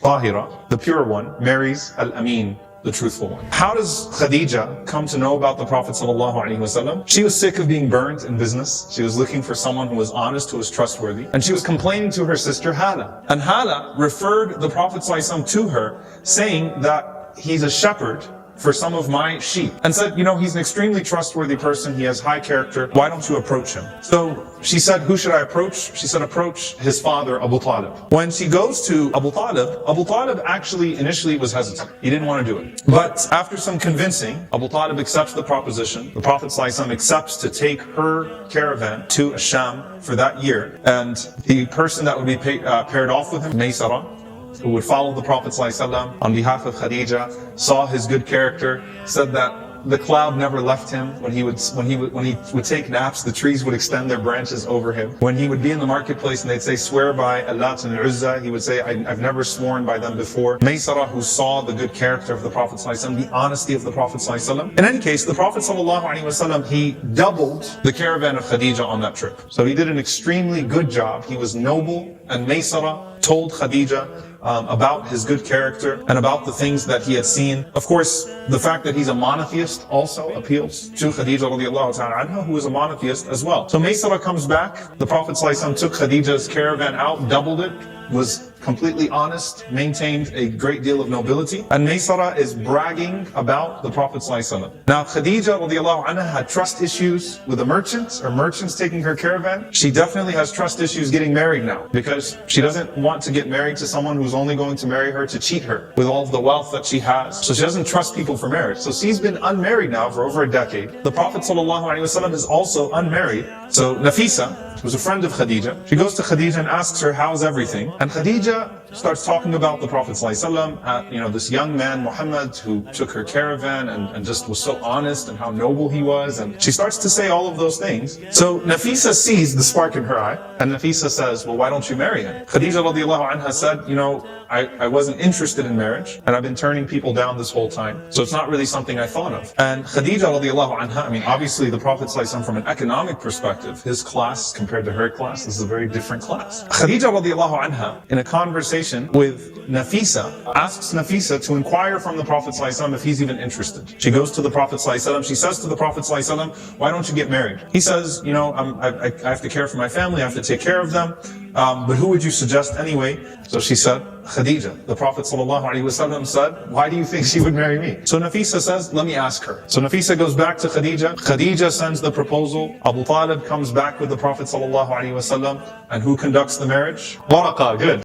Tahira, the pure one, marries Al-Amin, the truthful one. How does Khadijah come to know about the Prophet ﷺ? She was sick of being burned in business. She was looking for someone who was honest, who was trustworthy. And she was complaining to her sister Hala. And Hala referred the Prophet ﷺ to her, saying that he's a shepherd for some of my sheep. And said, he's an extremely trustworthy person. He has high character. Why don't you approach him? So she said, who should I approach? She said, approach his father, Abu Talib. When she goes to Abu Talib actually initially was hesitant. He didn't want to do it. But after some convincing, Abu Talib accepts the proposition. The Prophet ﷺ accepts to take her caravan to Sham for that year. And the person that would be paired off with him, Maysara, who would follow the Prophet ﷺ on behalf of Khadijah, saw his good character, said that the cloud never left him. When he would take naps, the trees would extend their branches over him. When he would be in the marketplace and they'd say, swear by Allat and Uzza, he would say, I've never sworn by them before. Maysara, who saw the good character of the Prophet ﷺ, the honesty of the Prophet ﷺ. In any case, the Prophet ﷺ, he doubled the caravan of Khadijah on that trip. So he did an extremely good job. He was noble, and Maysara told Khadijah about his good character and about the things that he had seen. Of course, the fact that he's a monotheist also appeals to Khadijah radiallahu ta'ala anha, who is a monotheist as well. So Maysara comes back. The Prophet ﷺ took Khadijah's caravan out, doubled it, was completely honest, maintained a great deal of nobility. And Maysara is bragging about the Prophet ﷺ. Now Khadijah radiallahu anha had trust issues with the merchants, or merchants taking her caravan. She definitely has trust issues getting married now, because she doesn't want to get married to someone who's only going to marry her to cheat her with all of the wealth that she has. So she doesn't trust people for marriage. So she's been unmarried now for over a decade. The Prophet ﷺ is also unmarried. So Nafisa, who's a friend of Khadijah, she goes to Khadijah and asks her, how's everything? And Khadijah starts talking about the Prophet ﷺ, this young man, Muhammad, who took her caravan and just was so honest, and how noble he was. And she starts to say all of those things. So Nafisa sees the spark in her eye, and Nafisa says, well, why don't you marry him? Khadijah radiallahu anha said, I wasn't interested in marriage, and I've been turning people down this whole time. So it's not really something I thought of. And Khadijah radiallahu anha, obviously the Prophet ﷺ, from an economic perspective, his class compared to her class is a very different class. Khadijah radiallahu anha, in a conversation with Nafisa, asks Nafisa to inquire from the Prophet ﷺ if he's even interested. She goes to the Prophet ﷺ, she says to the Prophet ﷺ, why don't you get married? He says, I have to care for my family, I have to take care of them, but who would you suggest anyway? So she said, Khadijah. The Prophet ﷺ said, why do you think she would marry me? So Nafisa says, let me ask her. So Nafisa goes back to Khadijah. Khadijah sends the proposal. Abu Talib comes back with the Prophet ﷺ, and who conducts the marriage? Waraqa, good.